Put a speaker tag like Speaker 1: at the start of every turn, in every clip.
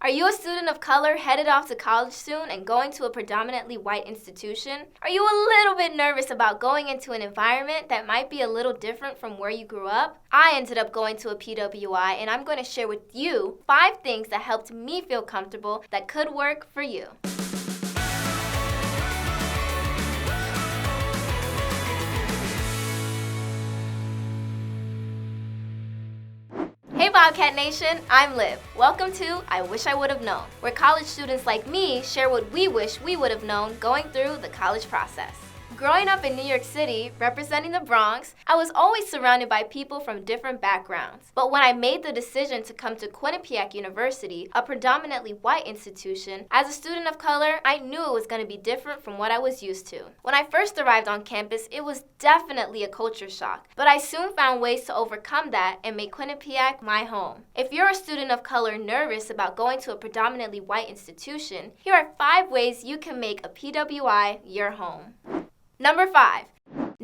Speaker 1: Are you a student of color headed off to college soon and going to a predominantly white institution? Are you a little bit nervous about going into an environment that might be a little different from where you grew up? I ended up going to a PWI, and I'm going to share with you 5 things that helped me feel comfortable that could work for you. Hey Bobcat Nation, I'm Liv. Welcome to I Wish I Would Have Known, where college students like me share what we wish we would have known going through the college process. Growing up in New York City, representing the Bronx, I was always surrounded by people from different backgrounds. But when I made the decision to come to Quinnipiac University, a predominantly white institution, as a student of color, I knew it was going to be different from what I was used to. When I first arrived on campus, it was definitely a culture shock, but I soon found ways to overcome that and make Quinnipiac my home. If you're a student of color nervous about going to a predominantly white institution, here are 5 ways you can make a PWI your home. Number 5,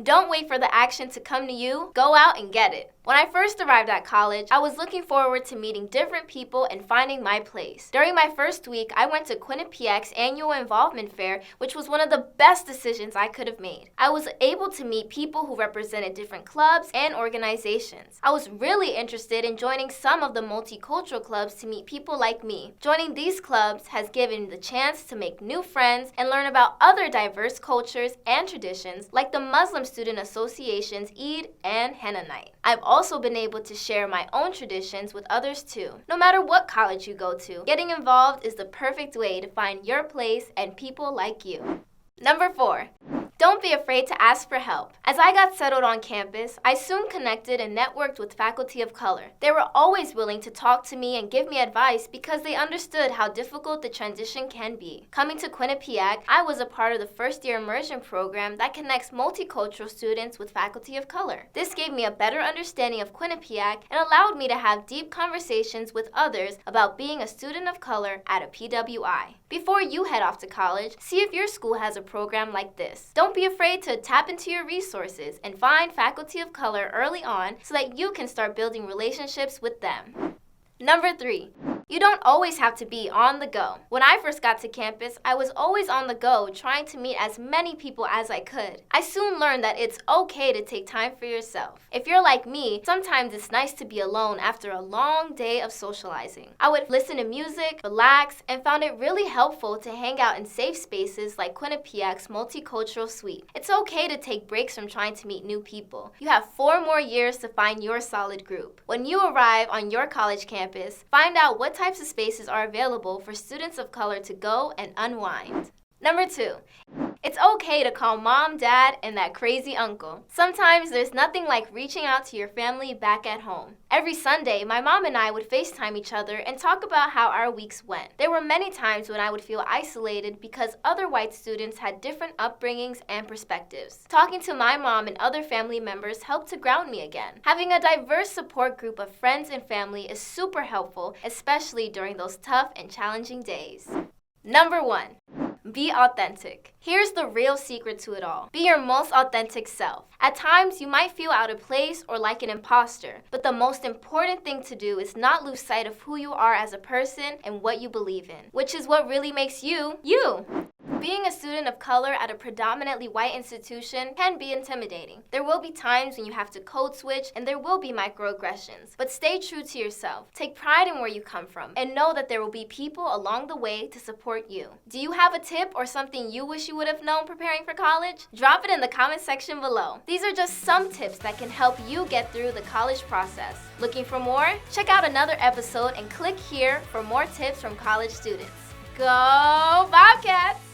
Speaker 1: don't wait for the action to come to you. Go out and get it. When I first arrived at college, I was looking forward to meeting different people and finding my place. During my first week, I went to Quinnipiac's annual involvement fair, which was one of the best decisions I could have made. I was able to meet people who represented different clubs and organizations. I was really interested in joining some of the multicultural clubs to meet people like me. Joining these clubs has given me the chance to make new friends and learn about other diverse cultures and traditions like the Muslim Student Association's Eid and Henna Night. I've also been able to share my own traditions with others too. No matter what college you go to, getting involved is the perfect way to find your place and people like you. Number 4, don't be afraid to ask for help. As I got settled on campus, I soon connected and networked with faculty of color. They were always willing to talk to me and give me advice because they understood how difficult the transition can be. Coming to Quinnipiac, I was a part of the first-year immersion program that connects multicultural students with faculty of color. This gave me a better understanding of Quinnipiac and allowed me to have deep conversations with others about being a student of color at a PWI. Before you head off to college, see if your school has a program like this. Don't be afraid to tap into your resources and find faculty of color early on so that you can start building relationships with them. Number 3, you don't always have to be on the go. When I first got to campus, I was always on the go trying to meet as many people as I could. I soon learned that it's okay to take time for yourself. If you're like me, sometimes it's nice to be alone after a long day of socializing. I would listen to music, relax, and found it really helpful to hang out in safe spaces like Quinnipiac's Multicultural Suite. It's okay to take breaks from trying to meet new people. You have 4 more years to find your solid group. When you arrive on your college campus, find out what types of spaces are available for students of color to go and unwind. Number 2, it's okay to call mom, dad, and that crazy uncle. Sometimes there's nothing like reaching out to your family back at home. Every Sunday, my mom and I would FaceTime each other and talk about how our weeks went. There were many times when I would feel isolated because other white students had different upbringings and perspectives. Talking to my mom and other family members helped to ground me again. Having a diverse support group of friends and family is super helpful, especially during those tough and challenging days. Number 1, be authentic. Here's the real secret to it all. Be your most authentic self. At times, you might feel out of place or like an imposter, but the most important thing to do is not lose sight of who you are as a person and what you believe in, which is what really makes you, you. Being a student of color at a predominantly white institution can be intimidating. There will be times when you have to code switch and there will be microaggressions, but stay true to yourself. Take pride in where you come from and know that there will be people along the way to support you. Do you have a tip or something you wish you would have known preparing for college? Drop it in the comment section below. These are just some tips that can help you get through the college process. Looking for more? Check out another episode and click here for more tips from college students. Go Bobcats!